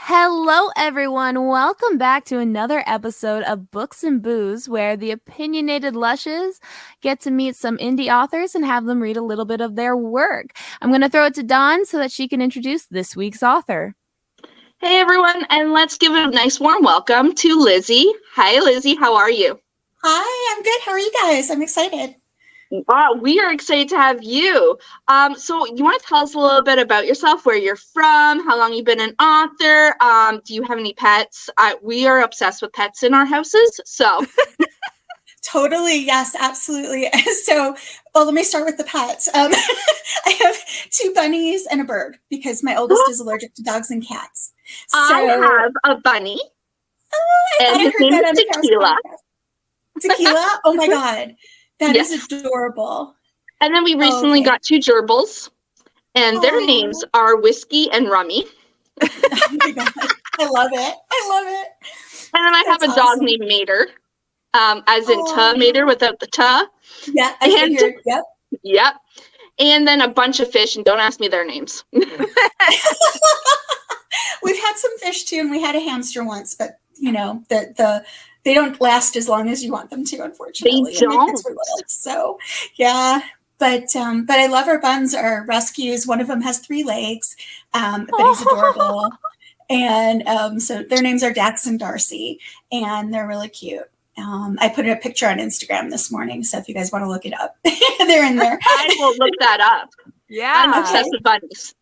Hello, everyone. Welcome back to another episode of Books and Booze, where the opinionated Lushes get to meet some indie authors and have them read a little bit of their work. I'm going to throw it to Dawn so that she can introduce this week's author. Hey, everyone, and let's give a nice warm welcome to Lizzy. Hi, Lizzy. How are you? Hi, I'm good. How are you guys? I'm excited. We are excited to have you. So you want to tell us a little bit about yourself, where you're from, how long you've been an author? Do you have any pets? We are obsessed with pets in our houses, so. Totally. Yes, absolutely. Let me start with the pets. I have 2 bunnies and a bird because my oldest is allergic to dogs and cats. I have a bunny. And his name is Tequila. Tequila? Oh my God. That is adorable. And then we recently got 2 gerbils, and their names are Whiskey and Rummy. Oh my God. I love it. And then I have a dog named Mater, as in Mater without the ta. Yeah, I figured. Yep. Yep. And then a bunch of fish, and don't ask me their names. We've had some fish too, and we had a hamster once, but they don't last as long as you want them to, unfortunately. They don't. So, yeah. But I love our buns, our rescues. One of them has 3 legs, but he's adorable. And so their names are Dax and Darcy, and they're really cute. I put a picture on Instagram this morning, so if you guys want to look it up, they're in there. I will look that up. Yeah. I'm obsessed with bunnies.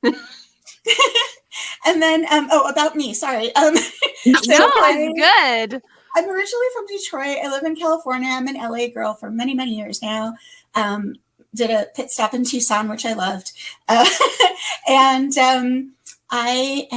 And then, about me, sorry. It's good. I'm originally from Detroit. I live in California. I'm an LA girl for many, many years now. Did a pit stop in Tucson, which I loved. And I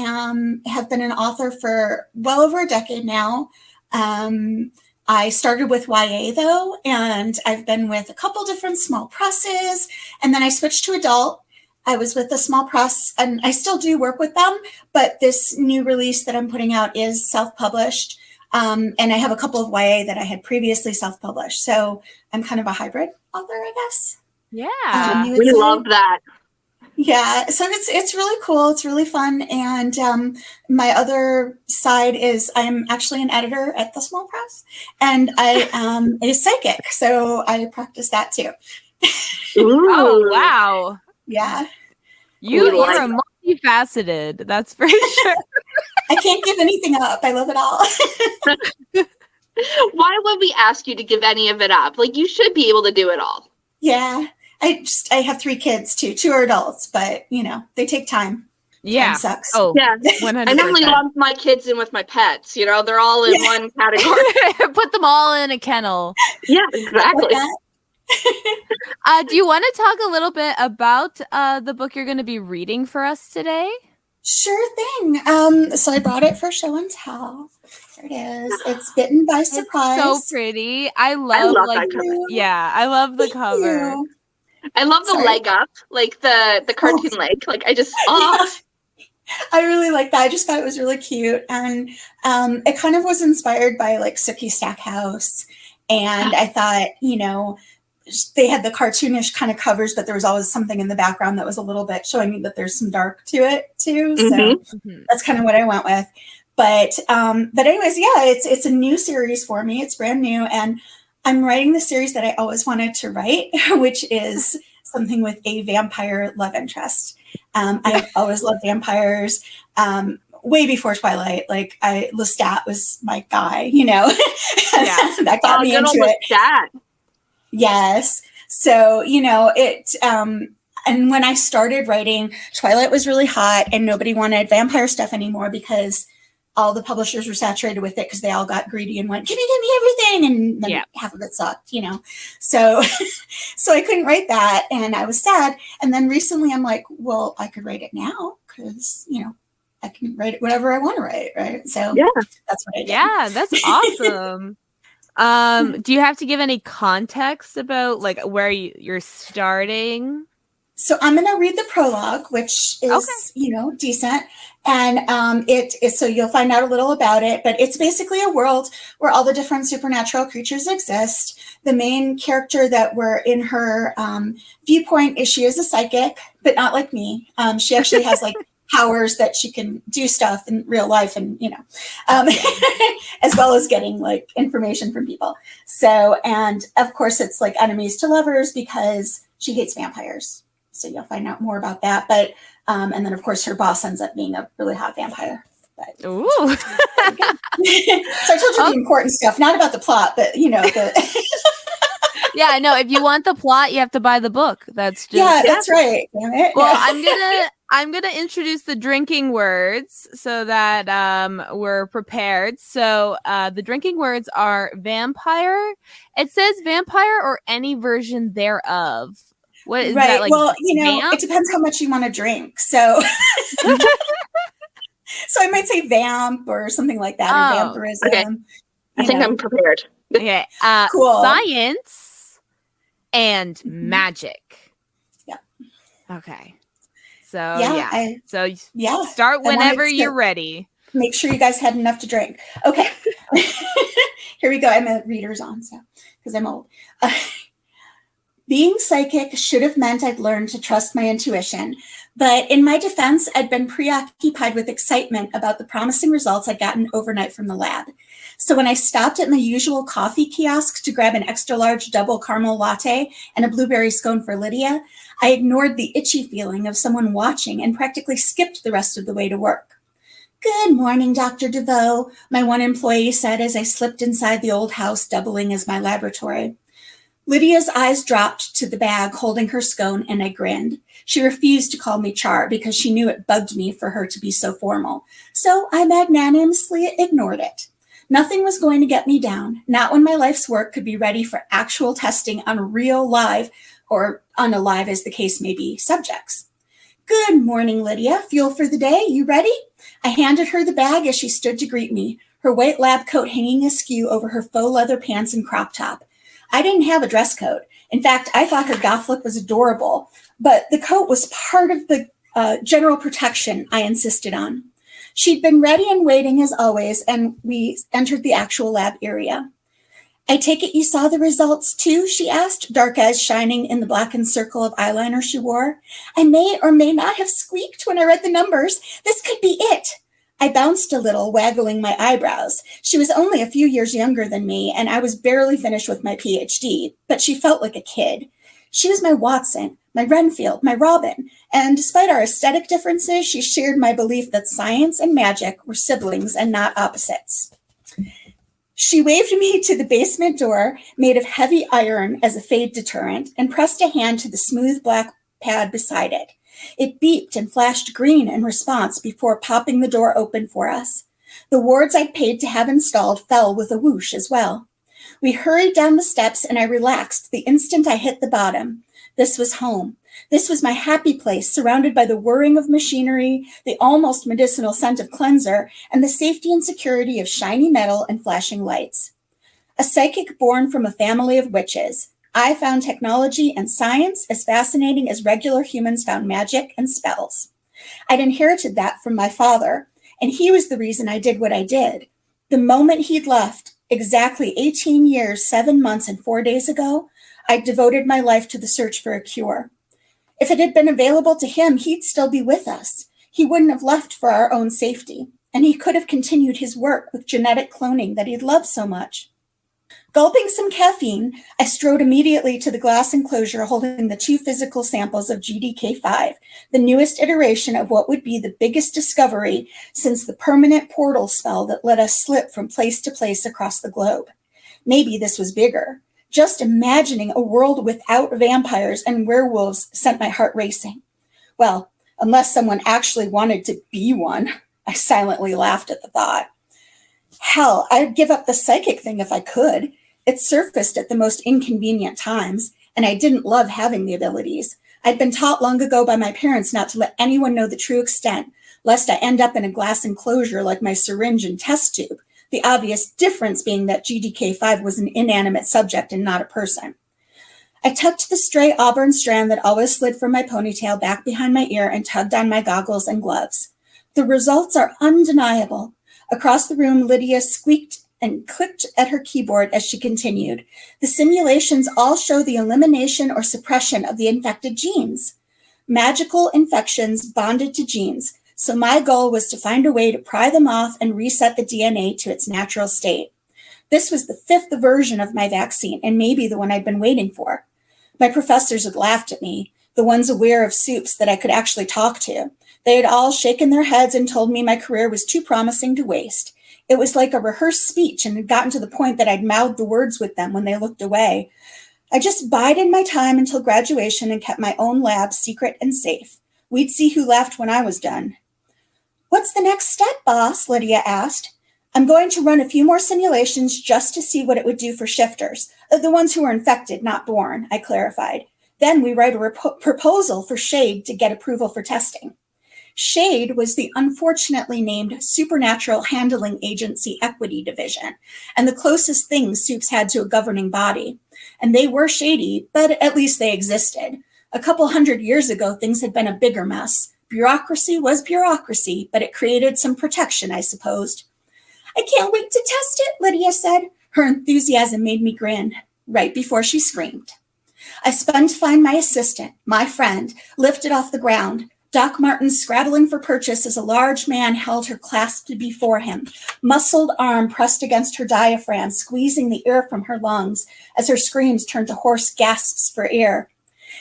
have been an author for well over a decade now. I started with YA though, and I've been with a couple different small presses, and then I switched to adult. I was with a small press, and I still do work with them, but this new release that I'm putting out is self-published. And I have a couple of YA that I had previously self-published. So I'm kind of a hybrid author, I guess. Yeah. We love that. Yeah. So it's really cool. It's really fun. And my other side is I'm actually an editor at the small press, and I am a psychic. So I practice that too. Oh, wow. Yeah. You are multifaceted. That's for sure. I can't give anything up. I love it all. Why would we ask you to give any of it up? Like, you should be able to do it all. Yeah. I have 3 kids too. 2 are adults, but they take time. Yeah. Time sucks. Oh, yeah. 100%. I normally lump my kids in with my pets. They're all in one category. Put them all in a kennel. Yeah, exactly. Do you want to talk a little bit about the book you're going to be reading for us today? Sure thing. So I brought it for show and tell. There it is. It's Bitten by Surprise. It's so pretty. I love that cover. Yeah, I love the cover. I love the leg up, like the cartoon leg. Like I just I really like that. I just thought it was really cute, and it kind of was inspired by like Sookie Stackhouse, and I thought they had the cartoonish kind of covers, but there was always something in the background that was a little bit showing me that there's some dark to it too. So that's kind of what I went with. But anyways, yeah, it's a new series for me. It's brand new, and I'm writing the series that I always wanted to write, which is something with a vampire love interest. I've always loved vampires. Way before Twilight, like Lestat was my guy, that got me into it. Lestat. Yes. So, and when I started writing, Twilight was really hot and nobody wanted vampire stuff anymore because all the publishers were saturated with it because they all got greedy and went, give me everything. And then half of it sucked, So, so I couldn't write that and I was sad. And then recently I'm like, well, I could write it now because, I can write it whatever I want to write. Right. So that's what I did. Yeah, that's awesome. Do you have to give any context about like where you're starting? So I'm going to read the prologue, which is, decent. And it is, so you'll find out a little about it, but it's basically a world where all the different supernatural creatures exist. The main character that we're in her viewpoint is she is a psychic, but not like me. She actually has like powers that she can do stuff in real life and, as well as getting like information from people. So, and of course it's like enemies to lovers because she hates vampires. So you'll find out more about that. But, and then of course her boss ends up being a really hot vampire. But, Ooh. so I told you the important stuff, not about the plot, but Yeah, no, if you want the plot, you have to buy the book. That's just that's right. Damn it. Well, I'm gonna introduce the drinking words so that we're prepared. So the drinking words are vampire. It says vampire or any version thereof. What is that like? Well, it depends how much you want to drink. So so I might say vamp or something like that, or vampirism. Okay. I think I'm prepared. Okay. Cool. Science and magic. Yeah. Okay. So start I whenever you're ready. Make sure you guys had enough to drink. Okay. Here we go. I'm a reader's on, so because I'm old. Being psychic should have meant I'd learned to trust my intuition, but in my defense, I'd been preoccupied with excitement about the promising results I'd gotten overnight from the lab. So when I stopped at my usual coffee kiosk to grab an extra large double caramel latte and a blueberry scone for Lydia, I ignored the itchy feeling of someone watching and practically skipped the rest of the way to work. "Good morning, Dr. DeVoe," my one employee said as I slipped inside the old house doubling as my laboratory. Lydia's eyes dropped to the bag holding her scone, and I grinned. She refused to call me Char because she knew it bugged me for her to be so formal. So I magnanimously ignored it. Nothing was going to get me down, not when my life's work could be ready for actual testing on real live, or unalive as the case may be, subjects. "Good morning, Lydia. Fuel for the day? You ready?" I handed her the bag as she stood to greet me, her white lab coat hanging askew over her faux leather pants and crop top. I didn't have a dress code. In fact, I thought her goth look was adorable, but the coat was part of the general protection I insisted on. She'd been ready and waiting as always, and we entered the actual lab area. "I take it you saw the results too?" she asked, dark eyes shining in the blackened circle of eyeliner she wore. "I may or may not have squeaked when I read the numbers. This could be it." I bounced a little, waggling my eyebrows. She was only a few years younger than me, and I was barely finished with my PhD, but she felt like a kid. She was my Watson, my Renfield, my Robin, and despite our aesthetic differences, she shared my belief that science and magic were siblings and not opposites. She waved me to the basement door, made of heavy iron as a fade deterrent, and pressed a hand to the smooth black pad beside it. It beeped and flashed green in response before popping the door open for us. The wards I'd paid to have installed fell with a whoosh as well. We hurried down the steps and I relaxed the instant I hit the bottom. This was home. This was my happy place, surrounded by the whirring of machinery, the almost medicinal scent of cleanser, and the safety and security of shiny metal and flashing lights. A psychic born from a family of witches, I found technology and science as fascinating as regular humans found magic and spells. I'd inherited that from my father, and he was the reason I did what I did. The moment he'd left, exactly 18 years, 7 months, and 4 days ago, I devoted my life to the search for a cure. If it had been available to him, he'd still be with us. He wouldn't have left for our own safety, and he could have continued his work with genetic cloning that he'd loved so much. Gulping some caffeine, I strode immediately to the glass enclosure holding the 2 physical samples of GDK5, the newest iteration of what would be the biggest discovery since the permanent portal spell that let us slip from place to place across the globe. Maybe this was bigger. Just imagining a world without vampires and werewolves sent my heart racing. Well, unless someone actually wanted to be one, I silently laughed at the thought. Hell, I'd give up the psychic thing if I could. It surfaced at the most inconvenient times, and I didn't love having the abilities. I'd been taught long ago by my parents not to let anyone know the true extent, lest I end up in a glass enclosure like my syringe and test tube, the obvious difference being that GDK5 was an inanimate subject and not a person. I tucked the stray auburn strand that always slid from my ponytail back behind my ear and tugged on my goggles and gloves. The results are undeniable. Across the room, Lydia squeaked and clicked at her keyboard as she continued. The simulations all show the elimination or suppression of the infected genes. Magical infections bonded to genes, So my goal was to find a way to pry them off and reset the DNA to its natural state. This was the 5th version of my vaccine, and maybe the one I'd been waiting for. My professors had laughed at me, the ones aware of soups that I could actually talk to. They had all shaken their heads and told me my career was too promising to waste. It was like a rehearsed speech and had gotten to the point that I'd mouthed the words with them when they looked away. I just bided my time until graduation and kept my own lab secret and safe. We'd see who left when I was done. What's the next step, boss? Lydia asked. I'm going to run a few more simulations just to see what it would do for shifters, the ones who are infected, not born, I clarified. Then we write a proposal for SHADE to get approval for testing. SHADE was the unfortunately named Supernatural Handling Agency Equity Division, and the closest thing Supes had to a governing body. And they were shady, but at least they existed. A couple hundred years ago, things had been a bigger mess. Bureaucracy was bureaucracy, but it created some protection, I supposed. I can't wait to test it, Lydia said. Her enthusiasm made me grin, right before she screamed. I spun to find my assistant, my friend, lifted off the ground. Doc Martin scrabbling for purchase as a large man held her clasped before him, muscled arm pressed against her diaphragm, squeezing the air from her lungs as her screams turned to hoarse gasps for air.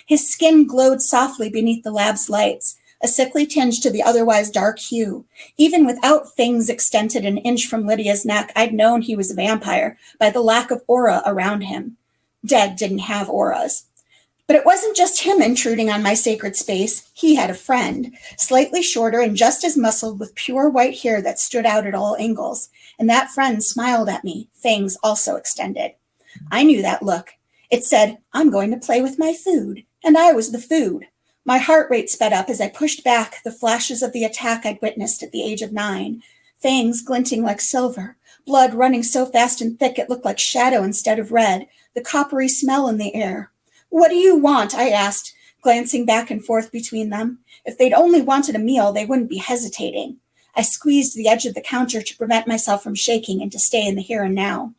His skin glowed softly beneath the lab's lights, a sickly tinge to the otherwise dark hue. Even without fangs extended an inch from Lydia's neck, I'd known he was a vampire by the lack of aura around him. Dead didn't have auras. But it wasn't just him intruding on my sacred space. He had a friend, slightly shorter and just as muscled with pure white hair that stood out at all angles. And that friend smiled at me, fangs also extended. I knew that look. It said, I'm going to play with my food. And I was the food. My heart rate sped up as I pushed back the flashes of the attack I'd witnessed at the age of 9. Fangs glinting like silver, blood running so fast and thick it looked like shadow instead of red, the coppery smell in the air. What do you want? I asked, glancing back and forth between them. If they'd only wanted a meal, they wouldn't be hesitating. I squeezed the edge of the counter to prevent myself from shaking and to stay in the here and now.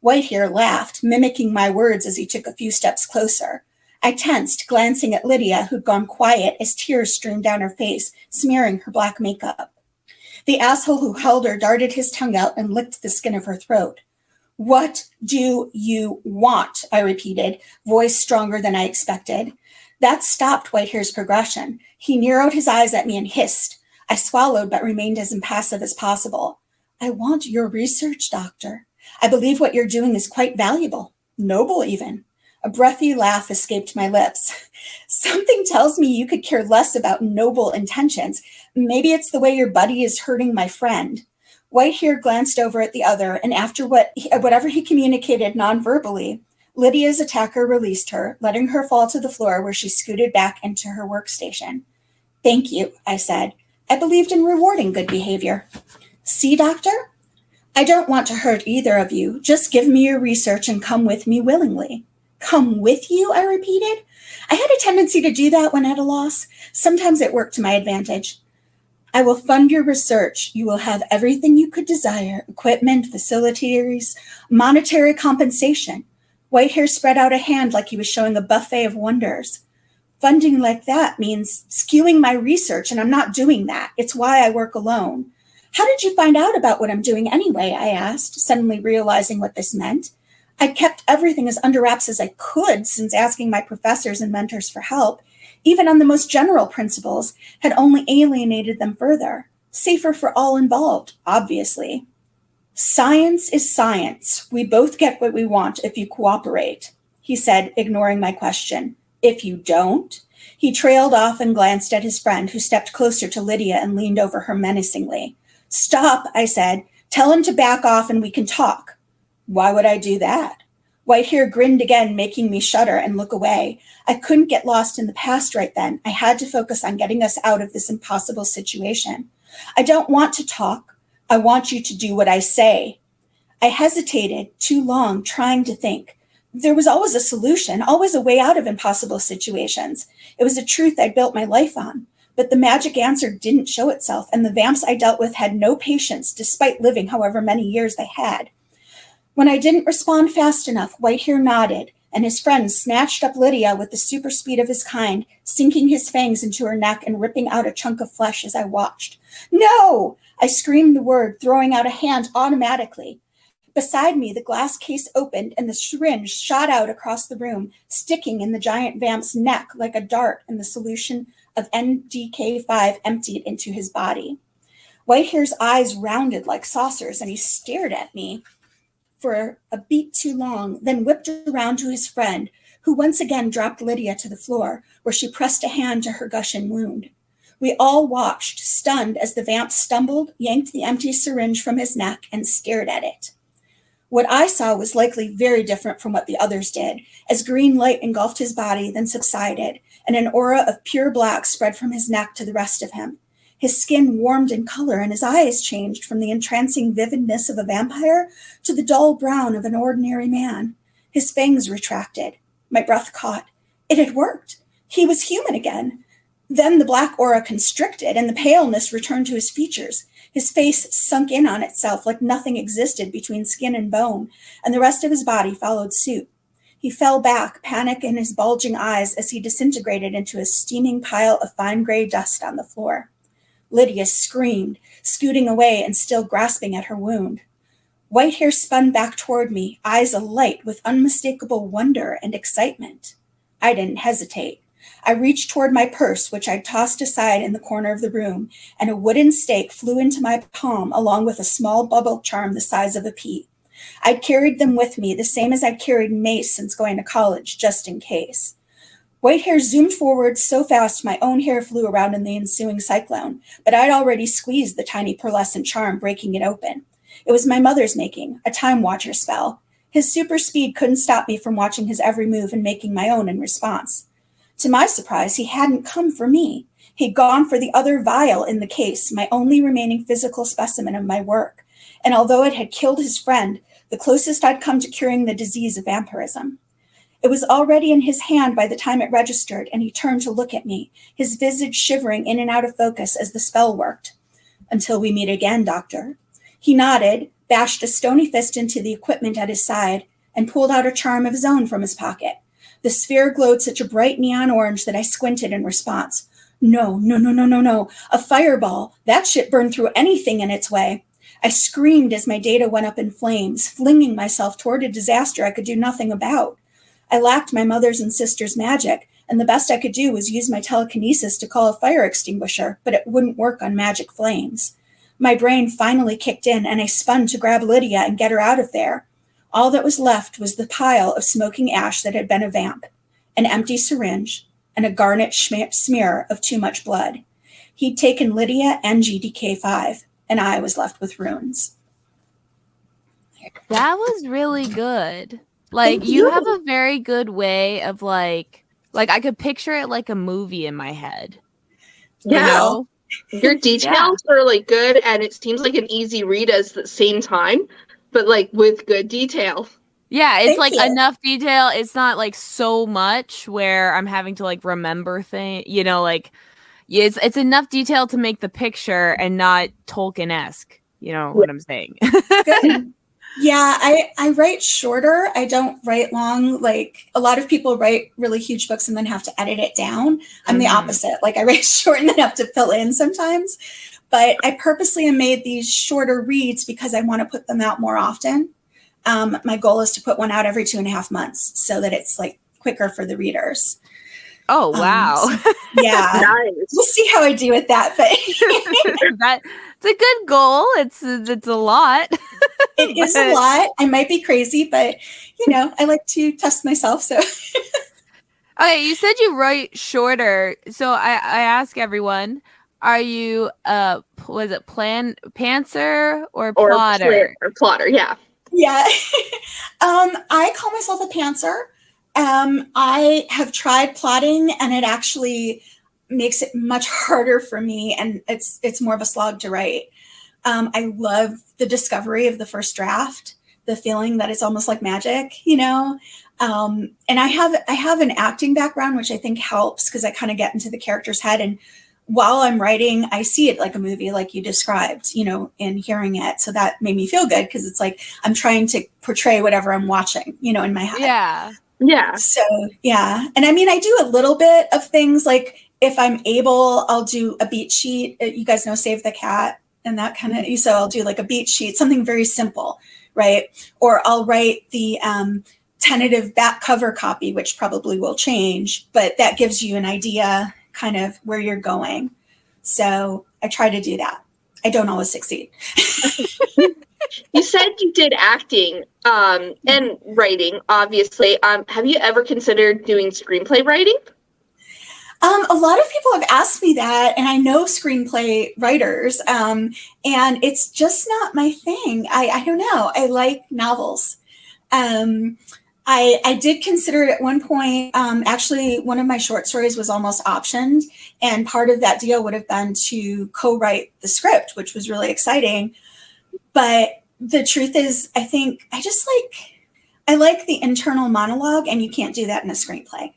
Whitehair laughed, mimicking my words as he took a few steps closer. I tensed, glancing at Lydia, who'd gone quiet as tears streamed down her face, smearing her black makeup. The asshole who held her darted his tongue out and licked the skin of her throat. What do you want? I repeated, voice stronger than I expected. That stopped Whitehair's progression. He narrowed his eyes at me and hissed. I swallowed but remained as impassive as possible. I want your research, doctor. I believe what you're doing is quite valuable, noble even. A breathy laugh escaped my lips. Something tells me you could care less about noble intentions. Maybe it's the way your buddy is hurting my friend. Whitehair glanced over at the other, and after whatever he communicated non-verbally, Lydia's attacker released her, letting her fall to the floor where she scooted back into her workstation. Thank you, I said. I believed in rewarding good behavior. See, doctor? I don't want to hurt either of you. Just give me your research and come with me willingly. Come with you, I repeated. I had a tendency to do that when at a loss. Sometimes it worked to my advantage. I will fund your research. You will have everything you could desire, equipment, facilities, monetary compensation. Whitehair spread out a hand like he was showing a buffet of wonders. Funding like that means skewing my research, and I'm not doing that. It's why I work alone. How did you find out about what I'm doing anyway? I asked, suddenly realizing what this meant. I'd kept everything as under wraps as I could since asking my professors and mentors for help, even on the most general principles, had only alienated them further. Safer for all involved, obviously. Science is science. We both get what we want if you cooperate, he said, ignoring my question. If you don't? He trailed off and glanced at his friend, who stepped closer to Lydia and leaned over her menacingly. Stop, I said. Tell him to back off and we can talk. Why would I do that? Whitehair grinned again, making me shudder and look away. I couldn't get lost in the past right then. I had to focus on getting us out of this impossible situation. I don't want to talk. I want you to do what I say. I hesitated too long, trying to think. There was always a solution, always a way out of impossible situations. It was a truth I built my life on. But the magic answer didn't show itself, and the vamps I dealt with had no patience, despite living however many years they had. When I didn't respond fast enough, Whitehair nodded, and his friend snatched up Lydia with the super speed of his kind, sinking his fangs into her neck and ripping out a chunk of flesh as I watched. No! I screamed the word, throwing out a hand automatically. Beside me, the glass case opened and the syringe shot out across the room, sticking in the giant vamp's neck like a dart, and the solution of NDK5 emptied into his body. Whitehair's eyes rounded like saucers, and he stared at me for a beat too long, then whipped around to his friend, who once again dropped Lydia to the floor, where she pressed a hand to her gushing wound. We all watched, stunned, as the vamp stumbled, yanked the empty syringe from his neck, and stared at it. What I saw was likely very different from what the others did, as green light engulfed his body, then subsided, and an aura of pure black spread from his neck to the rest of him. His skin warmed in color, and his eyes changed from the entrancing vividness of a vampire to the dull brown of an ordinary man. His fangs retracted. My breath caught. It had worked. He was human again. Then the black aura constricted, and the paleness returned to his features. His face sunk in on itself like nothing existed between skin and bone, and the rest of his body followed suit. He fell back, panic in his bulging eyes, as he disintegrated into a steaming pile of fine gray dust on the floor. Lydia screamed, scooting away and still grasping at her wound. Whitehair spun back toward me, eyes alight with unmistakable wonder and excitement. I didn't hesitate. I reached toward my purse, which I'd tossed aside in the corner of the room, and a wooden stake flew into my palm along with a small bubble charm the size of a pea. I'd carried them with me, the same as I'd carried mace since going to college, just in case. Whitehair zoomed forward so fast my own hair flew around in the ensuing cyclone, but I'd already squeezed the tiny pearlescent charm, breaking it open. It was my mother's making, a time watcher spell. His super speed couldn't stop me from watching his every move and making my own in response. To my surprise, he hadn't come for me. He'd gone for the other vial in the case, my only remaining physical specimen of my work. And although it had killed his friend, the closest I'd come to curing the disease of vampirism. It was already in his hand by the time it registered, and he turned to look at me, his visage shivering in and out of focus as the spell worked. Until we meet again, Doctor. He nodded, bashed a stony fist into the equipment at his side, and pulled out a charm of his own from his pocket. The sphere glowed such a bright neon orange that I squinted in response. No. A fireball. That shit burned through anything in its way. I screamed as my data went up in flames, flinging myself toward a disaster I could do nothing about. I lacked my mother's and sister's magic, and the best I could do was use my telekinesis to call a fire extinguisher, but it wouldn't work on magic flames. My brain finally kicked in, and I spun to grab Lydia and get her out of there. All that was left was the pile of smoking ash that had been a vamp, an empty syringe, and a garnet smear of too much blood. He'd taken Lydia and GDK5, and I was left with runes. That was really good. Like, you have a very good way of like I could picture it like a movie in my head. Yeah. You know? Your details are like good, and it seems like an easy read at the same time, but like with good detail. Yeah, it's Thank like you. enough detail. It's not like so much where I'm having to like remember things, you know, like it's enough detail to make the picture and not Tolkien-esque. You know what I'm saying? Good. Yeah, I write shorter. I don't write long. Like a lot of people write really huge books and then have to edit it down. I'm the opposite. Like I write short and then have to fill in sometimes. But I purposely have made these shorter reads because I want to put them out more often. My goal is to put one out every 2.5 months so that it's like quicker for the readers. Oh, wow. Yeah. Nice. We'll see how I do with that. But It's a good goal. It's a lot. it is a lot. I might be crazy, but you know, I like to test myself. So okay, you said you write shorter. So I ask everyone, are you was it pantser or plotter? Or plotter, yeah. yeah. I call myself a pantser. I have tried plotting, and it actually makes it much harder for me, and it's more of a slog to write. I love the discovery of the first draft, the feeling that it's almost like magic, you know. And I have an acting background, which I think helps because I kind of get into the character's head, and while I'm writing, I see it like a movie, like you described, you know, in hearing it. So that made me feel good because it's like I'm trying to portray whatever I'm watching, you know, in my head. Yeah. Yeah. So, yeah. And I mean, I do a little bit of things like if I'm able, I'll do a beat sheet. You guys know Save the Cat and that kind of, so I'll do like a beat sheet, something very simple, right? Or I'll write the tentative back cover copy, which probably will change, but that gives you an idea kind of where you're going. So I try to do that. I don't always succeed. You said you did acting and writing, obviously. Have you ever considered doing screenplay writing? A lot of people have asked me that, and I know screenplay writers, and it's just not my thing. I don't know. I like novels. I did consider it at one point. Actually, one of my short stories was almost optioned, and part of that deal would have been to co-write the script, which was really exciting. But the truth is, I think I like the internal monologue, and you can't do that in a screenplay.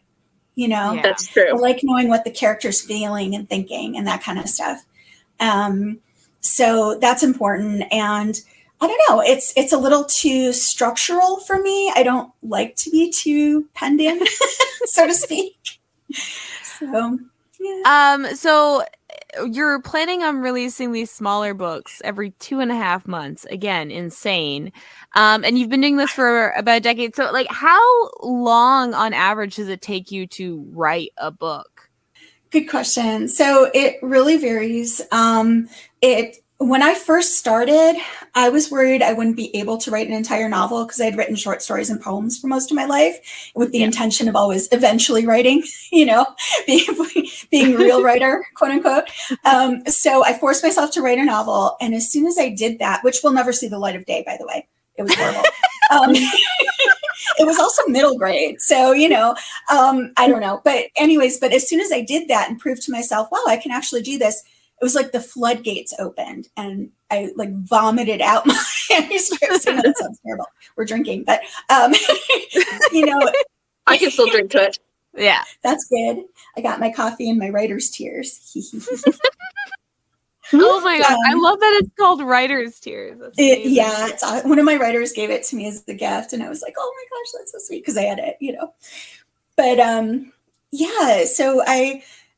You know, Yeah. That's true. I like knowing what the character's feeling and thinking and that kind of stuff. So that's important. And I don't know, it's a little too structural for me. I don't like to be too penned in, so to speak. So, yeah. So you're planning on releasing these smaller books every 2.5 months. Again, insane. And you've been doing this for about a decade. So like how long on average does it take you to write a book? Good question. So it really varies. When I first started, I was worried I wouldn't be able to write an entire novel because I had written short stories and poems for most of my life with the intention of always eventually writing, being a real writer, quote unquote. So I forced myself to write a novel. And as soon as I did that, which will never see the light of day, by the way, it was horrible. It was also middle grade. So, I don't know. But anyways, as soon as I did that and proved to myself, wow, I can actually do this, it was like the floodgates opened and I like vomited out my manuscripts. I know that sounds terrible. We're drinking, but, I can still drink to it. Yeah. That's good. I got my coffee and my writer's tears. Oh my God. I love that it's called Writer's Tears. It's one of my writers gave it to me as a gift. And I was like, oh my gosh, that's so sweet. Cause I had it, but,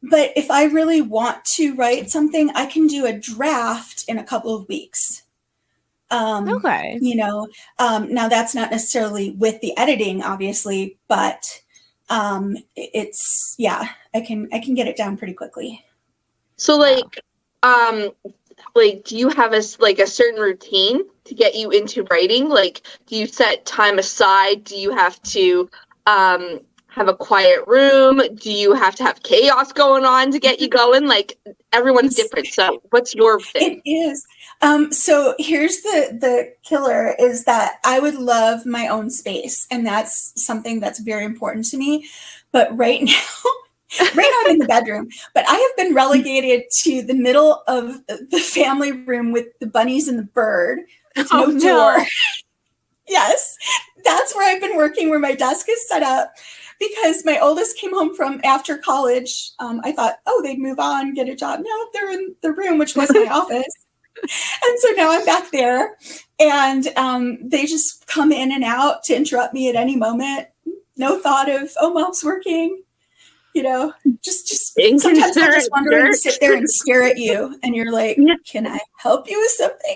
but if I really want to write something, I can do a draft in a couple of weeks. Okay. Now that's not necessarily with the editing, obviously, but I can get it down pretty quickly. So do you have a certain routine to get you into writing? Like, do you set time aside? Do you have to have a quiet room? Do you have to have chaos going on to get you going? Like, everyone's different. So what's your thing? It is. So here's the killer is that I would love my own space. And that's something that's very important to me. But right now I'm in the bedroom, but I have been relegated to the middle of the family room with the bunnies and the bird with no door. Yes, that's where I've been working, where my desk is set up. Because my oldest came home from after college. I thought, they'd move on, get a job. No, they're in the room, which was my office. And so now I'm back there. And they just come in and out to interrupt me at any moment. No thought of, Mom's working. Just sometimes I just wonder and sit there and stare at you. And you're like, can I help you with something?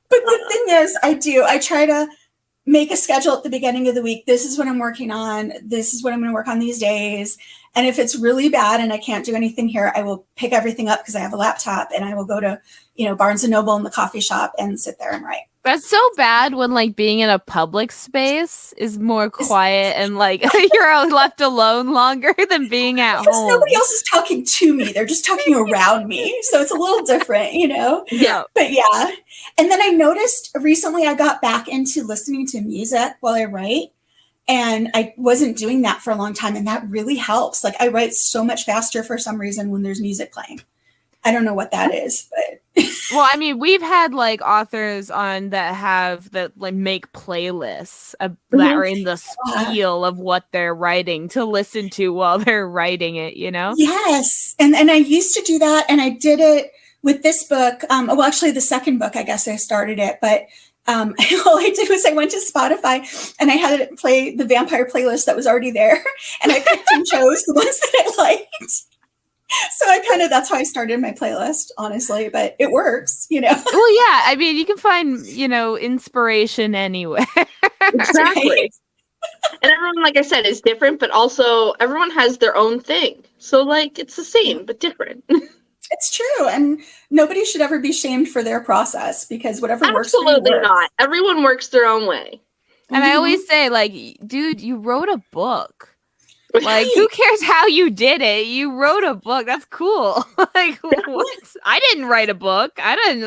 But the thing is, I try to make a schedule at the beginning of the week. This is what I'm working on. This is what I'm going to work on these days. And if it's really bad and I can't do anything here, I will pick everything up because I have a laptop and I will go to, Barnes and Noble in the coffee shop and sit there and write. That's so bad when being in a public space is more quiet and you're left alone longer than being at home. Nobody else is talking to me. They're just talking around me. So it's a little different, Yeah. But yeah. And then I noticed recently I got back into listening to music while I write. And I wasn't doing that for a long time. And that really helps. I write so much faster for some reason when there's music playing. I don't know what that is, but well, I mean, we've had authors on that make playlists that are in the spiel of what they're writing to listen to while they're writing it, Yes. And I used to do that. And I did it with this book. Actually the second book, I guess I started it, but All I did was I went to Spotify and I had it play the vampire playlist that was already there. And I picked and chose the ones that I liked. So that's how I started my playlist, honestly, but it works, Well, yeah. I mean, you can find, inspiration anywhere. Exactly. Right? And everyone, like I said, is different, but also everyone has their own thing. So, like, it's the same, but different. It's true. And nobody should ever be shamed for their process because whatever works for you Absolutely works. not. Everyone works their own way. And I always say, like, dude, you wrote a book. Like, Right. who cares how you did it? You wrote a book. That's cool. Like, what? I didn't write a book. I didn't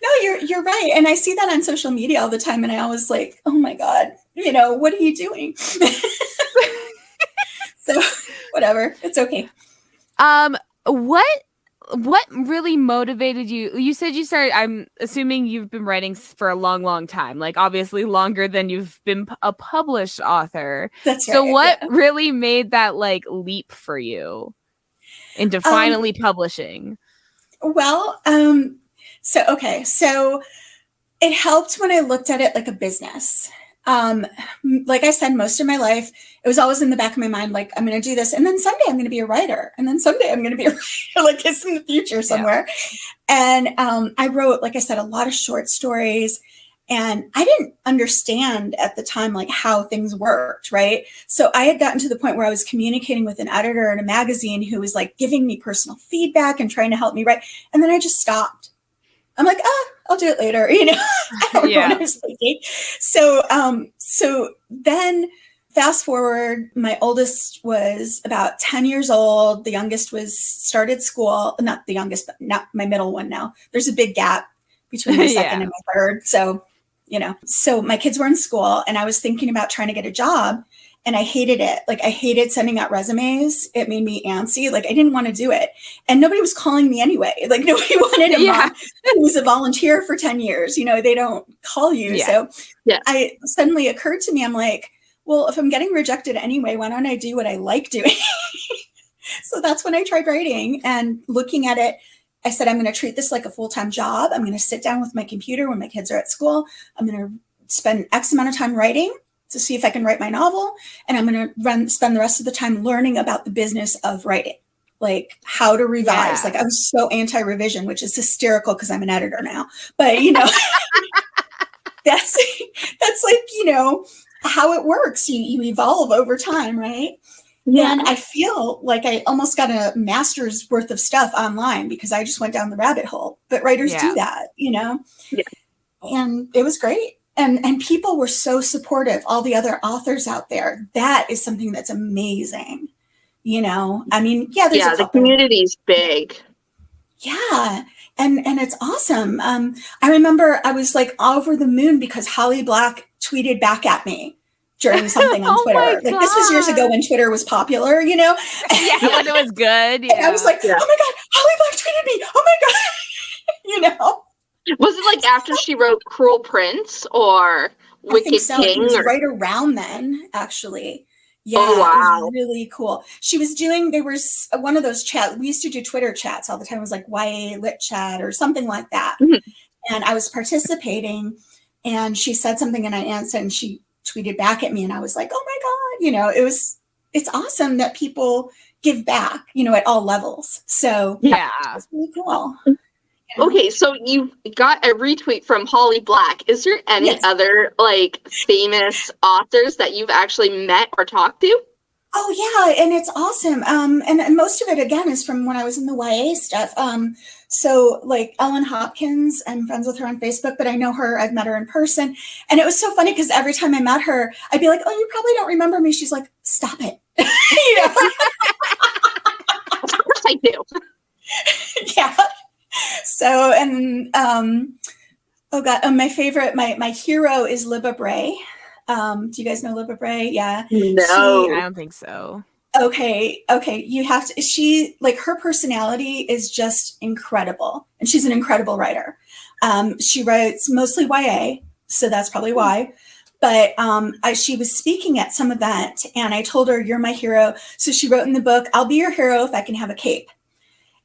No, you're right. And I see that on social media all the time. And I always like, oh my God, what are you doing? So whatever. It's okay. What really motivated you? You said you started, I'm assuming you've been writing for a long, long time, like obviously longer than you've been a published author. That's right. So what really made that like leap for you into finally publishing? Well, so it helped when I looked at it like a business. Like I said, most of my life, it was always in the back of my mind, like, I'm going to do this. And then someday I'm going to be a writer. And then someday I'm going to be a writer, like it's in the future somewhere. Yeah. And I wrote, like I said, a lot of short stories. And I didn't understand at the time, like how things worked, right? So I had gotten to the point where I was communicating with an editor in a magazine who was like giving me personal feedback and trying to help me write. And then I just stopped. I'm like, I'll do it later. I don't know what I was thinking. So then fast forward, my oldest was about 10 years old. The youngest started school, not the youngest, but not my middle one now. There's a big gap between my second and my third. So, so my kids were in school and I was thinking about trying to get a job. And I hated it. Like I hated sending out resumes. It made me antsy. Like I didn't want to do it. And nobody was calling me anyway. Like nobody wanted a mom who was a volunteer for 10 years. They don't call you. So I suddenly occurred to me, I'm like, well, if I'm getting rejected anyway, why don't I do what I like doing? So that's when I tried writing and looking at it. I said, I'm going to treat this like a full-time job. I'm going to sit down with my computer when my kids are at school. I'm going to spend X amount of time writing to see if I can write my novel. And I'm going to spend the rest of the time learning about the business of writing, like how to revise. Yeah. Like I was so anti-revision, which is hysterical because I'm an editor now, but that's like, how it works. You evolve over time. Right. Yeah. And I feel like I almost got a master's worth of stuff online because I just went down the rabbit hole, but writers do that, Yeah. And it was great. And people were so supportive, all the other authors out there. That is something that's amazing. I mean, there's the community's big. Yeah. And it's awesome. I remember I was like over the moon because Holly Black tweeted back at me during something on Twitter. Like this was years ago when Twitter was popular, when it was good. Yeah. And I was like, oh my God, Holly Black tweeted me. Oh my God. Was it like after she wrote Cruel Prince or Wicked King? It was right around then, actually. Yeah, oh, wow. It was really cool. She was there was one of those chats. We used to do Twitter chats all the time. It was like YA Lit Chat or something like that. Mm-hmm. And I was participating and she said something and I answered and she tweeted back at me and I was like, oh my God, it's awesome that people give back, at all levels. So it's really cool. Okay, so you got a retweet from Holly Black. Is there any other like famous authors that you've actually met or talked to? Oh yeah, and it's awesome. And most of it again is from when I was in the YA stuff. So like Ellen Hopkins, I'm friends with her on Facebook, but I know her. I've met her in person, and it was so funny because every time I met her, I'd be like, "Oh, you probably don't remember me." She's like, "Stop it." Of course I do. Yeah. So, and, oh God, my favorite, my hero is Libba Bray. Do you guys know Libba Bray? Yeah. No. I don't think so. Okay. You have to, her personality is just incredible. And she's an incredible writer. She writes mostly YA, so that's probably why. But she was speaking at some event and I told her, you're my hero. So she wrote in the book, I'll be your hero if I can have a cape.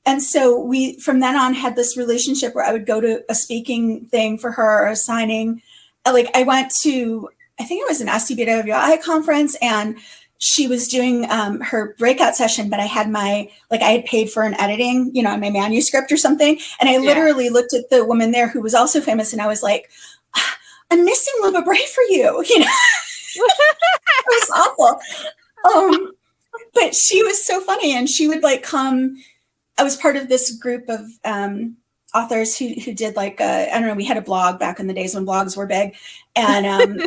And so we, from then on, had this relationship where I would go to a speaking thing for her or a signing. Like I went to, I think it was an SCBWI conference, and she was doing her breakout session, but I had I had paid for an editing, on my manuscript or something. And I literally looked at the woman there who was also famous, and I was like, I'm missing Libba Bray for you. It was awful. But she was so funny, and she would come. I was part of this group of authors who did I don't know, we had a blog back in the days when blogs were big. And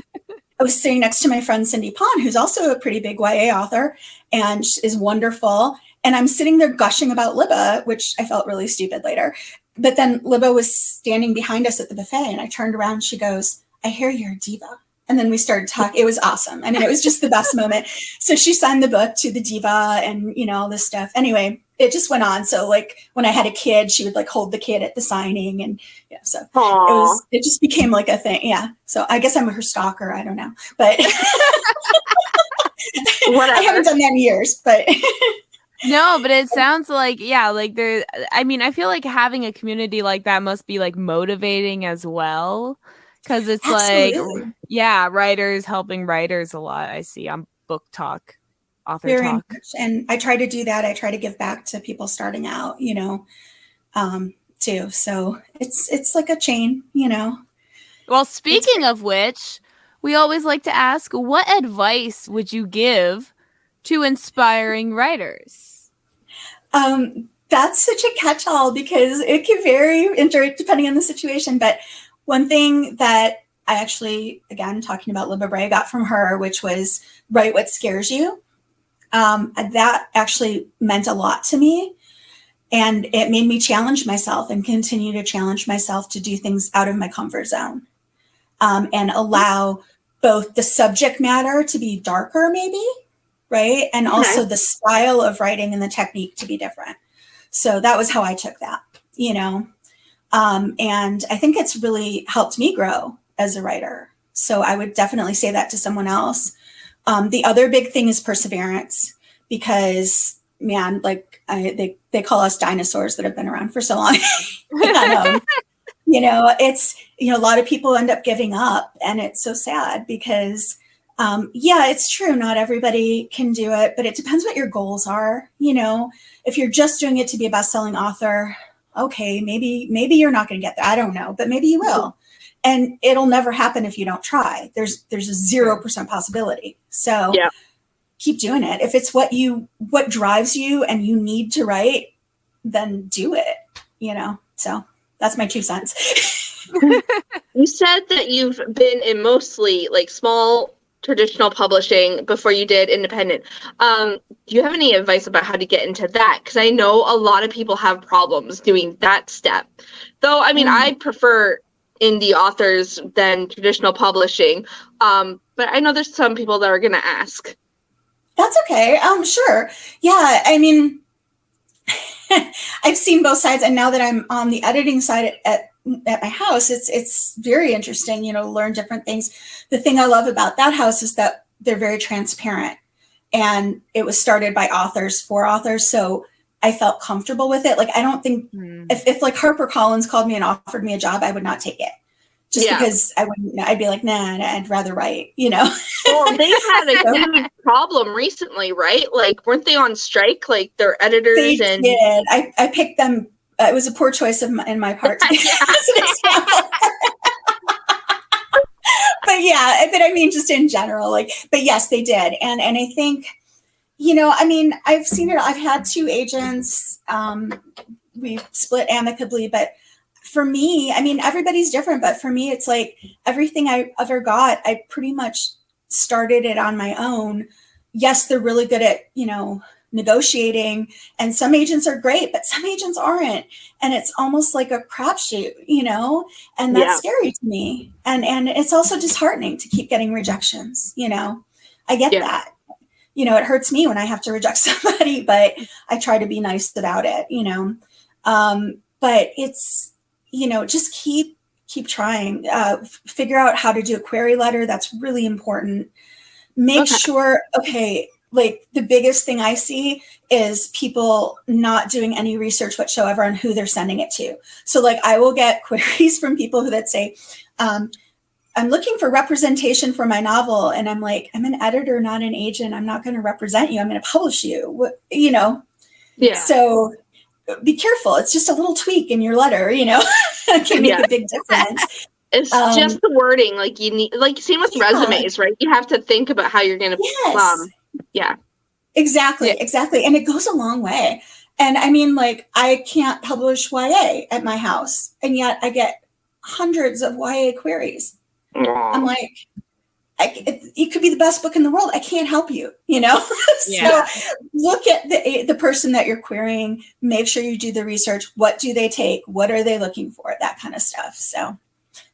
I was sitting next to my friend Cindy Pond, who's also a pretty big YA author and is wonderful. And I'm sitting there gushing about Libba, which I felt really stupid later. But then Libba was standing behind us at the buffet, and I turned around, she goes, I hear you're a diva. And then we started talking. It was awesome. I mean, it was just the best moment. So she signed the book to the diva and, all this stuff. Anyway, it just went on. So when I had a kid, she would hold the kid at the signing. And so it just became a thing. Yeah. So I guess I'm her stalker. I don't know, but I haven't done that in years, but no, but it sounds there, I mean, I feel like having a community like that must be motivating as well. Because it's Absolutely. Writers helping writers a lot. I see on Book Talk, Author Very Talk. much. And I try to do that. I try to give back to people starting out, too. So it's like a chain, Well, speaking of which, we always like to ask, what advice would you give to inspiring writers? That's such a catch-all because it can vary depending on the situation. But one thing that I actually, again, talking about Libba Bray, got from her, which was write what scares you. That actually meant a lot to me. And it made me challenge myself and continue to challenge myself to do things out of my comfort zone, and allow both the subject matter to be darker, maybe, right? And also the style of writing and the technique to be different. So that was how I took that, and I think it's really helped me grow as a writer. So I would definitely say that to someone else. The other big thing is perseverance, because man, they call us dinosaurs that have been around for so long. And, it's, a lot of people end up giving up, and it's so sad because, it's true. Not everybody can do it, but it depends what your goals are. If you're just doing it to be a best-selling author, okay, maybe you're not going to get there. I don't know, but maybe you will. And it'll never happen if you don't try. There's a 0% possibility. So keep doing it. If it's what drives you and you need to write, then do it, So that's my 2 cents. You said that you've been in mostly small traditional publishing before you did independent. Do you have any advice about how to get into that? Because I know a lot of people have problems doing that step. Though, I mean, I prefer indie authors than traditional publishing. But I know there's some people that are going to ask. That's okay. Sure. Yeah. I mean, I've seen both sides. And now that I'm on the editing side at my house, it's very interesting, to learn different things. The thing I love about that house is that they're very transparent, and it was started by authors for authors. So I felt comfortable with it. I don't think if HarperCollins called me and offered me a job, I would not take it because I'd be like, nah, I'd rather write, Well, they had a huge problem recently, right? Weren't they on strike? Their editors they did. I picked them. It was a poor choice in my part. To as an example. But I mean, just in general, but yes, they did. And I think, I mean, I've seen it. I've had 2 agents. We split amicably, but for me, I mean, everybody's different, but for me, it's everything I ever got, I pretty much started it on my own. Yes, they're really good at, negotiating, and some agents are great, but some agents aren't. And it's almost like a crapshoot, and that's scary to me. And it's also disheartening to keep getting rejections. I get that. It hurts me when I have to reject somebody, but I try to be nice about it, but it's, just keep trying, figure out how to do a query letter. That's really important. Make sure, like the biggest thing I see is people not doing any research whatsoever on who they're sending it to. So like I will get queries from people that say, I'm looking for representation for my novel. And I'm like, I'm an editor, not an agent. I'm not going to represent you. I'm going to publish you, you know? Yeah. So be careful. It's just a little tweak in your letter, you know, can make a big difference. It's just the wording. Like you need, like same with resumes, right? You have to think about how you're going to, Exactly. And it goes a long way. And I mean, like, I can't publish YA at my house, and yet I get hundreds of YA queries. Aww. I'm like, it could be the best book in the world. I can't help you, you know? Yeah. So look at the person that you're querying, make sure you do the research. What do they take? What are they looking for? That kind of stuff. So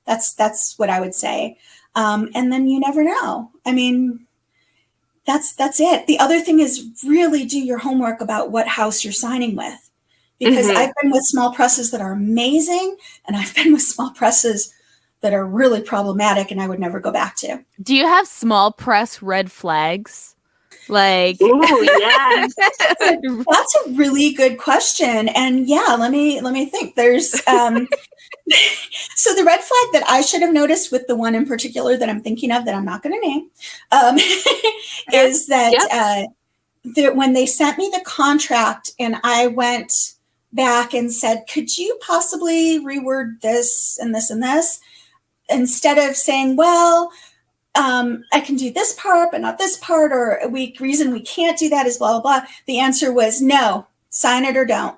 that's what I would say. And then you never know. I mean, that's it. The other thing is really do your homework about what house you're signing with, because I've been with small presses that are amazing, and I've been with small presses that are really problematic and I would never go back to. Do you have small press red flags? Like, ooh, yes. That's a really good question. And yeah, let me think. There's so the red flag that I should have noticed with the one in particular that I'm thinking of that I'm not going to name is that when they sent me the contract and I went back and said, could you possibly reword this and this and this, instead of saying, well, I can do this part, but not this part, or reason we can't do that is blah, blah, blah. The answer was no, sign it or don't.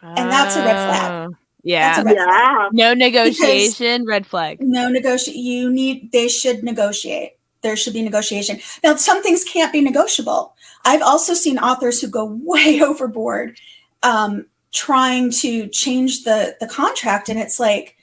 And that's a red flag. Yeah. That's a red flag. No negotiation, red flag. No negotiation. They should negotiate. There should be negotiation. Now, some things can't be negotiable. I've also seen authors who go way overboard trying to change the contract. And it's like,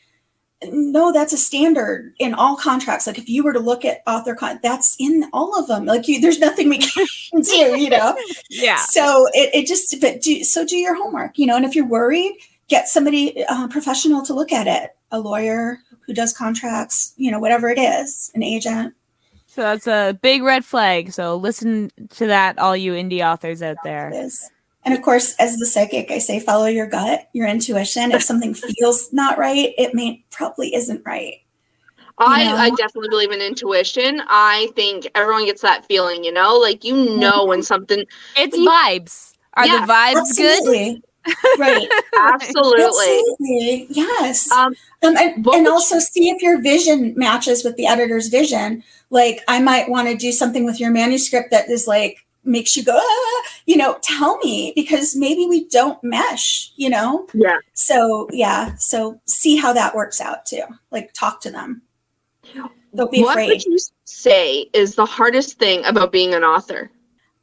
no, that's a standard in all contracts. Like if you were to look at author that's in all of them. Like there's nothing we can do, you know? Yeah. So do your homework, you know, and if you're worried, get somebody professional to look at it, a lawyer who does contracts, you know, whatever it is, an agent. So that's a big red flag. So listen to that, all you indie authors out there. It is. And of course, as the psychic, I say, follow your gut, your intuition. If something feels not right, it probably isn't right. I definitely believe in intuition. I think everyone gets that feeling, you know, like, you know, when something. It's vibes. Are the vibes absolutely. Good? Right. Absolutely. Yes. And also see if your vision matches with the editor's vision. Like I might want to do something with your manuscript that is like, makes you go, you know, tell me, because maybe we don't mesh, you know? Yeah. So see how that works out too. Like talk to them. Don't be afraid. What would you say is the hardest thing about being an author?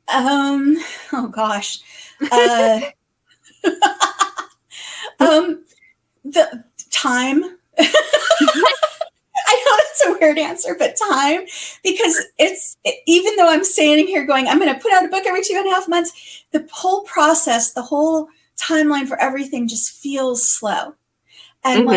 Oh gosh. The time. I know that's a weird answer, but time, because even though I'm standing here going, I'm going to put out a book every 2.5 months, the whole process, the whole timeline for everything just feels slow. And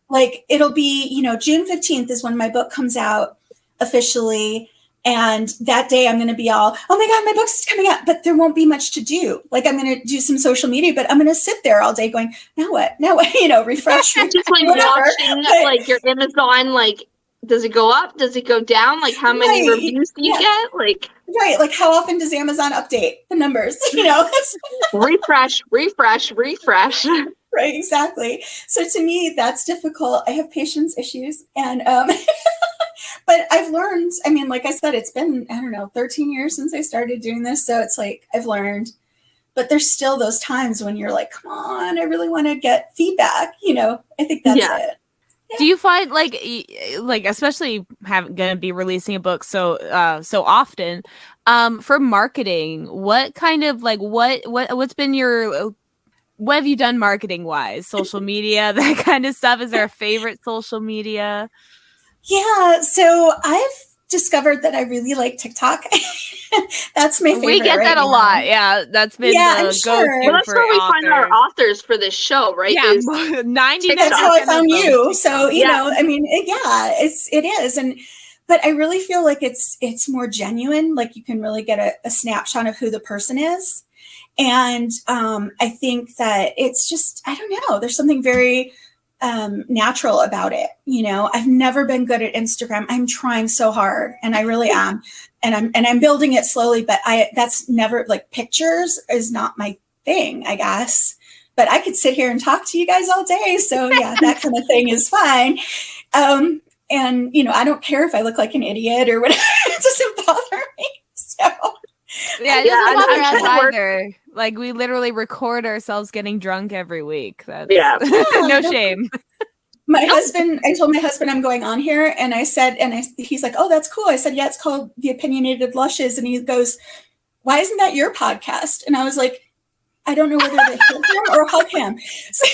like it'll be, you know, June 15th is when my book comes out officially. And that day I'm going to be all, oh my God, my book's coming out, but there won't be much to do. Like I'm going to do some social media, but I'm going to sit there all day going, now what, you know, refresh. Just like watching like your Amazon, like, does it go up? Does it go down? Like how many reviews do you get? Like, right. Like how often does Amazon update the numbers? You know, refresh. Right. Exactly. So to me, that's difficult. I have patience issues and, but I've learned, I mean, like I said, it's been, I don't know, 13 years since I started doing this. So it's like, I've learned, but there's still those times when you're like, come on, I really want to get feedback. You know, I think that's it. Yeah. Do you find like especially gonna be releasing a book so often, for marketing, what kind of like, what's been what have you done marketing wise? Social media, that kind of stuff. Is there a favorite social media? Yeah, so I've discovered that I really like TikTok. That's my favorite. We get that a lot. Yeah, that's been the go-to. Well, that's where we find our authors for this show, right? Yeah, 90. That's how I found you. So you know, I mean, it is. And but I really feel like it's more genuine. Like you can really get a snapshot of who the person is. And I think that it's just, I don't know, there's something very natural about it. You know, I've never been good at Instagram. I'm trying so hard, and I really am. And I'm building it slowly, but that's never, like, pictures is not my thing, I guess. But I could sit here and talk to you guys all day. So yeah, that kind of thing is fine. And, you know, I don't care if I look like an idiot or whatever. It doesn't bother me. So Yeah, it doesn't bother us either. Like, we literally record ourselves getting drunk every week. That's no shame. I told my husband I'm going on here, and I said, he's like, oh, that's cool. I said, yeah, it's called The Opinionated Lushes. And he goes, why isn't that your podcast? And I was like, I don't know whether to hit him or hug him. So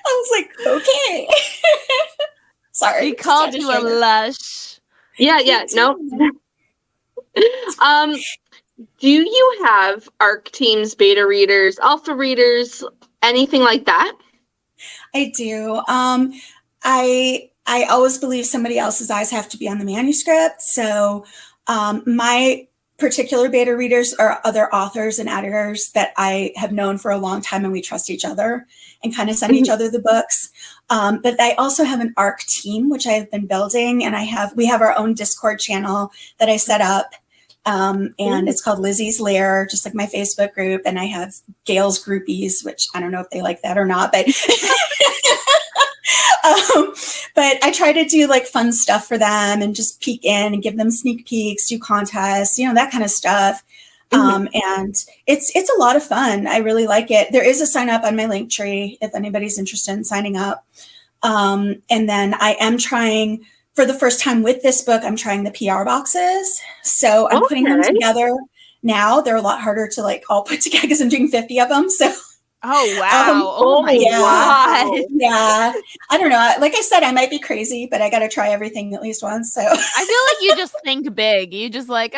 I was like, okay. Sorry. He called you a lush. Yeah, no. Do you have ARC teams, beta readers, alpha readers, anything like that? I do. I always believe somebody else's eyes have to be on the manuscript. So my particular beta readers are other authors and editors that I have known for a long time, and we trust each other and kind of send each other the books. But I also have an ARC team, which I have been building, and we have our own Discord channel that I set up. And it's called Lizzy's Lair, just like my Facebook group. And I have Gayle's groupies, which I don't know if they like that or not, but but I try to do like fun stuff for them and just peek in and give them sneak peeks, do contests, you know, that kind of stuff. And it's a lot of fun. I really like it. There is a sign up on my link tree if anybody's interested in signing up. And then I am trying, for the first time with this book, I'm trying the PR boxes. So I'm putting them together now. They're a lot harder to like all put together because I'm doing 50 of them. So oh wow. Oh my God. Yeah. I don't know. Like I said, I might be crazy, but I got to try everything at least once. So I feel like you just think big. You just like,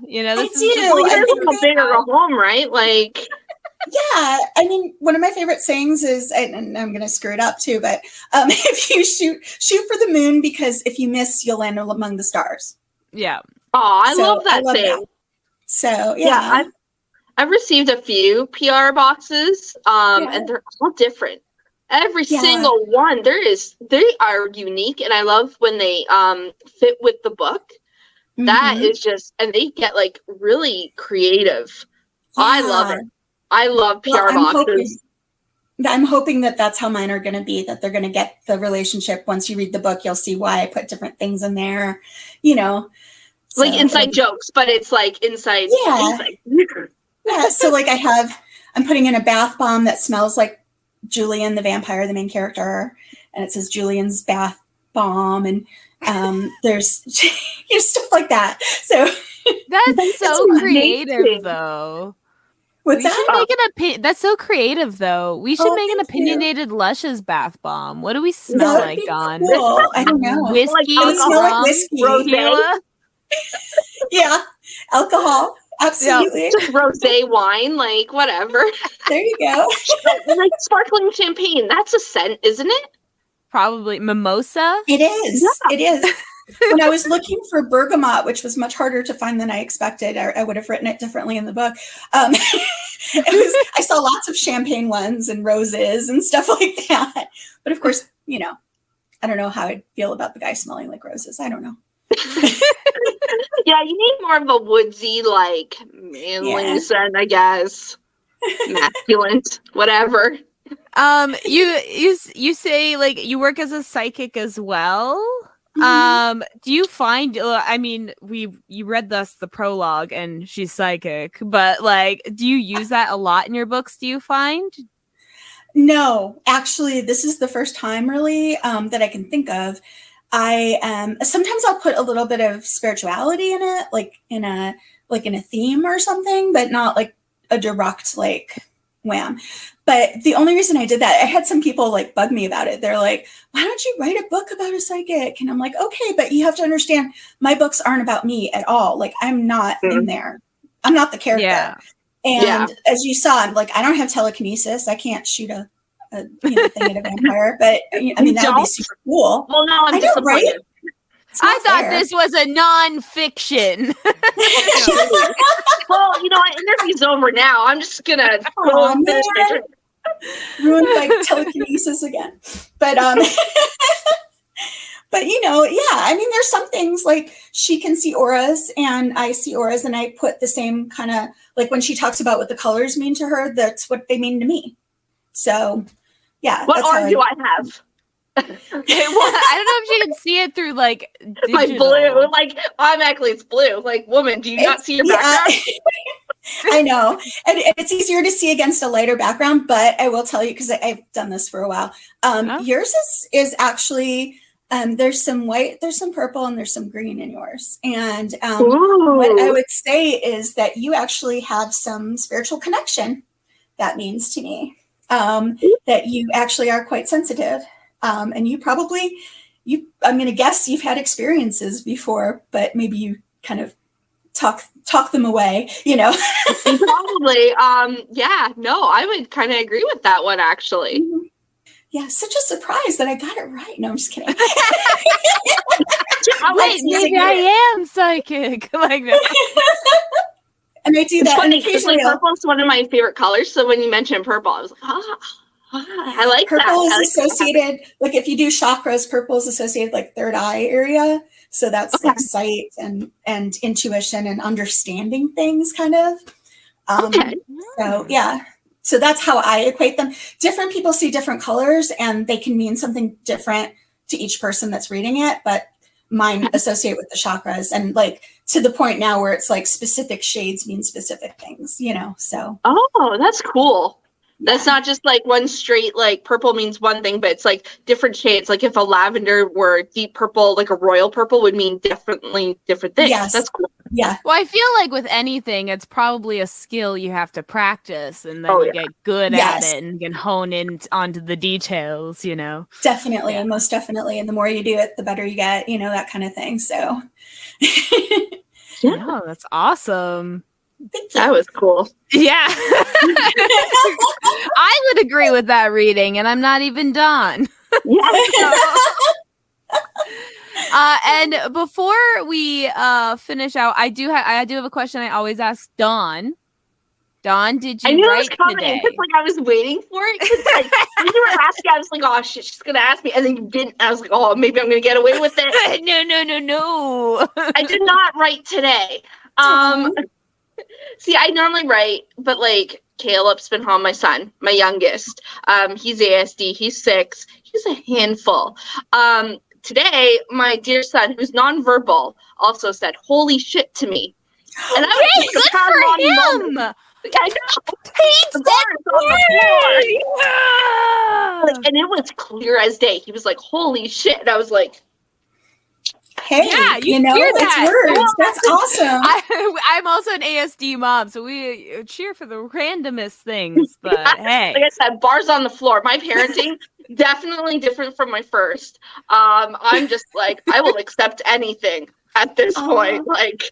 you know, this is just like a bigger home, right? Like, yeah. I mean, one of my favorite sayings is, and I'm going to screw it up too, but if you shoot for the moon, because if you miss, you'll land among the stars. Yeah. Oh, I love that saying. So yeah. I've received a few PR boxes, and they're all different. Every single one, they are unique, and I love when they fit with the book. Mm-hmm. That is just, and they get like really creative. Yeah. I love it. I love PR boxes. I'm hoping that that's how mine are going to be, that they're going to get the relationship. Once you read the book, you'll see why I put different things in there, you know. So, like inside jokes, but it's like inside. Yeah, so like I'm putting in a bath bomb that smells like Julian, the vampire, the main character, and it says Julian's bath bomb, and there's stuff like that. So that's so creative, though. What's that? That's so creative, though. We should make an opinionated Lushes bath bomb. What do we smell like, Dawn? Cool. I don't know. Whiskey, like whiskey. Yeah, alcohol. Absolutely. Just rosé wine, like whatever. There you go. Like sparkling champagne. That's a scent, isn't it? Probably mimosa. It is. Yeah. It is. When I was looking for bergamot, which was much harder to find than I expected, I would have written it differently in the book. I saw lots of champagne ones and roses and stuff like that. But of course, you know, I don't know how I'd feel about the guy smelling like roses. I don't know. Yeah, you need more of a woodsy, like manly scent, I guess. Masculine, whatever. You say like you work as a psychic as well. Mm-hmm. Do you find? I mean, you read the prologue, and she's psychic, but like, do you use that a lot in your books? Do you find? No, actually, this is the first time really that I can think of. Sometimes I'll put a little bit of spirituality in it, like in a theme or something, but not like a direct like wham. But the only reason I did that, I had some people like bug me about it. They're like, why don't you write a book about a psychic? And I'm like, okay, but you have to understand my books aren't about me at all. Like I'm not in there. I'm not the character. Yeah. And as you saw, I'm like, I don't have telekinesis. I can't shoot a a thing at a vampire, but I mean, that would be super cool. Well, now I'm disappointed. Right? I thought this was a non-fiction. Well, interview's over now. I'm just gonna finish my drink. Ruined by telekinesis again. But but I mean, there's some things like she can see auras and I see auras, and I put the same kind of, like when she talks about what the colors mean to her, that's what they mean to me. So yeah. What aura do I have? Well, I don't know if you can see it through like digital. My blue, like automatically it's blue. Like, woman, do you not see your background? I know, and it's easier to see against a lighter background, but I will tell you, because I've done this for a while, yours is actually, there's some white, there's some purple, and there's some green in yours. And what I would say is that you actually have some spiritual connection. That means to me that you actually are quite sensitive. And you probably, I'm going to guess you've had experiences before, but maybe you kind of talk them away, Probably. Yeah, no, I would kind of agree with that one, actually. Mm-hmm. Yeah, such a surprise that I got it right. No, I'm just kidding. Wait, maybe I am psychic. Like that. And I do that. Funny, because purple is one of my favorite colors. So when you mentioned purple, I was like, I like purple that. Purple is associated, like if you do chakras, purple is associated like third eye area. So that's like sight and intuition and understanding things kind of. So yeah. So that's how I equate them. Different people see different colors and they can mean something different to each person that's reading it, but mine associate with the chakras, and like to the point now where it's like specific shades mean specific things, so. Oh, that's cool. That's not just like one straight, like purple means one thing, but it's like different shades. Like if a lavender were deep purple, like a royal purple would mean definitely different things. Yes. That's cool. Yeah. Well, I feel like with anything, it's probably a skill you have to practice, and then you get good at it and can hone in onto the details, Definitely. Yeah. Most definitely. And the more you do it, the better you get, that kind of thing. So. Yeah, that's awesome. That was cool. Yeah. I would agree with that reading, and I'm not even done. And before we finish out, I do have a question I always ask Dawn. Dawn, did you write today? It's like I was waiting for it. Like, when you were asking, I was like, oh shit, she's gonna ask me, and then you didn't. I was like, oh, maybe I'm gonna get away with it. No. I did not write today. See, I normally write, but like Caleb's been home, my son, my youngest. He's ASD, he's 6. He's a handful. Today, my dear son, who's nonverbal, also said, "Holy shit" to me. And I was good for him. I know. And it was clear as day. He was like, "Holy shit." And I was like, hey, yeah, you hear that. It's words. That's awesome. I'm also an ASD mom, so we cheer for the randomest things. But hey, like I said, bars on the floor. My parenting definitely different from my first. I'm just like, I will accept anything at this point. Like,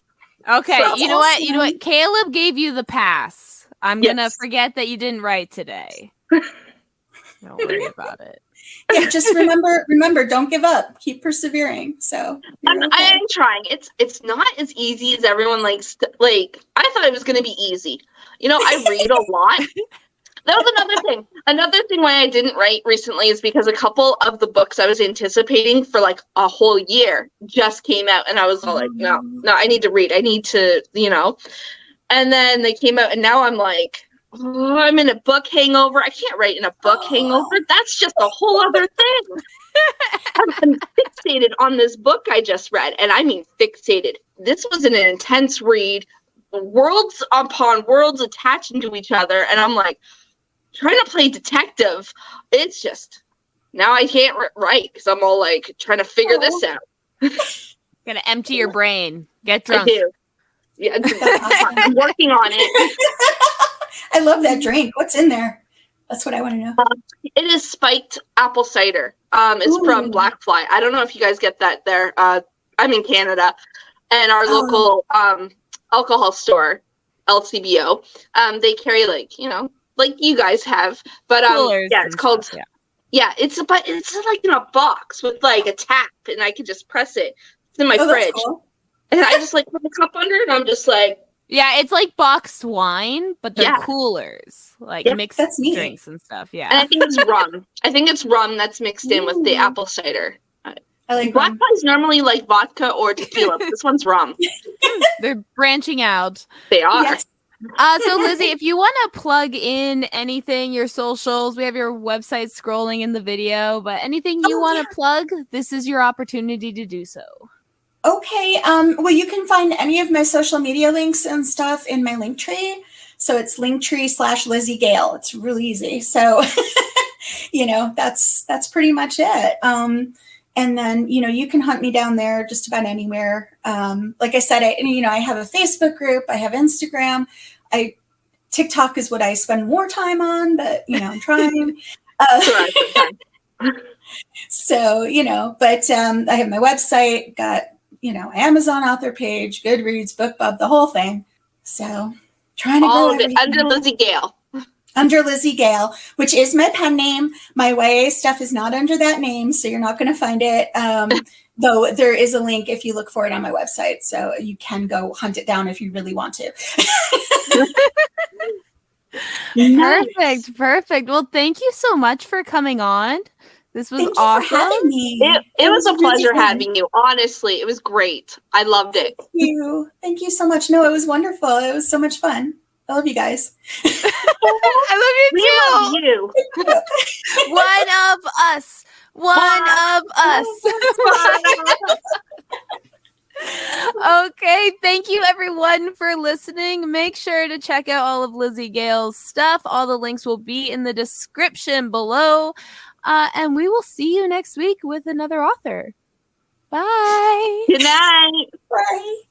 okay, you know what? You know what? Caleb gave you the pass. I'm gonna forget that you didn't write today. Don't worry about it. Yeah, just remember, don't give up. Keep persevering. So I am trying. It's not as easy as everyone likes. Like, I thought it was going to be easy. I read a lot. That was another thing. Another thing why I didn't write recently is because a couple of the books I was anticipating for like a whole year just came out, and I was all like, no, I need to read. I need to, And then they came out, and now I'm like, oh, I'm in a book hangover. I can't write in a book hangover. That's just a whole other thing. I'm fixated on this book I just read, and I mean fixated. This was an intense read, worlds upon worlds attaching to each other, and I'm like trying to play detective. It's just now I can't write because I'm all like trying to figure this out. Gotta empty your brain. Get drunk. I do. Yeah, I'm working on it. I love that drink. What's in there? That's what I want to know. It is spiked apple cider. It's from Black Fly. I don't know if you guys get that there. I'm in Canada, and our local alcohol store, LCBO, they carry like like you guys have. But Coolers yeah, it's and called stuff, yeah, it's like in a box with like a tap, and I can just press it. It's in my Oh, that's fridge, cool. and I just like put the cup under it, and I'm just like, Yeah, it's like boxed wine, but they're yeah. coolers, like Yeah, mixed that's neat. drinks and stuff. And Yeah. I think it's rum. I think it's rum that's mixed in with the Ooh. apple cider. I like Black rum. is normally like vodka or tequila. This one's rum. They're branching out. They are. Yes. So Lizzy, if you want to plug in anything, your socials, we have your website scrolling in the video, but anything you want to plug, this is your opportunity to do so. Okay. Well, you can find any of my social media links and stuff in my link tree. So it's linktree/Lizzy Gayle. It's really easy. So, that's pretty much it. And then, you can hunt me down there just about anywhere. Like I said, I have a Facebook group. I have Instagram. TikTok is what I spend more time on, but, I'm trying. So, but I have my website, got, Amazon author page, Goodreads, BookBub, the whole thing. So trying to all grow of it under Lizzy Gayle. Under Lizzy Gayle, which is my pen name. My YA stuff is not under that name, so you're not going to find it. Though there is a link if you look for it on my website, so you can go hunt it down if you really want to. Perfect. Well, thank you so much for coming on. This was awesome. For having me. It was a pleasure really having you. Honestly, it was great. I loved it. Thank you so much. No, it was wonderful. It was so much fun. I love you guys. I love you too. We love you. One of us. One of us. Okay, thank you everyone for listening. Make sure to check out all of Lizzy Gayle's stuff. All the links will be in the description below. And we will see you next week with another author. Bye. Good night. Bye.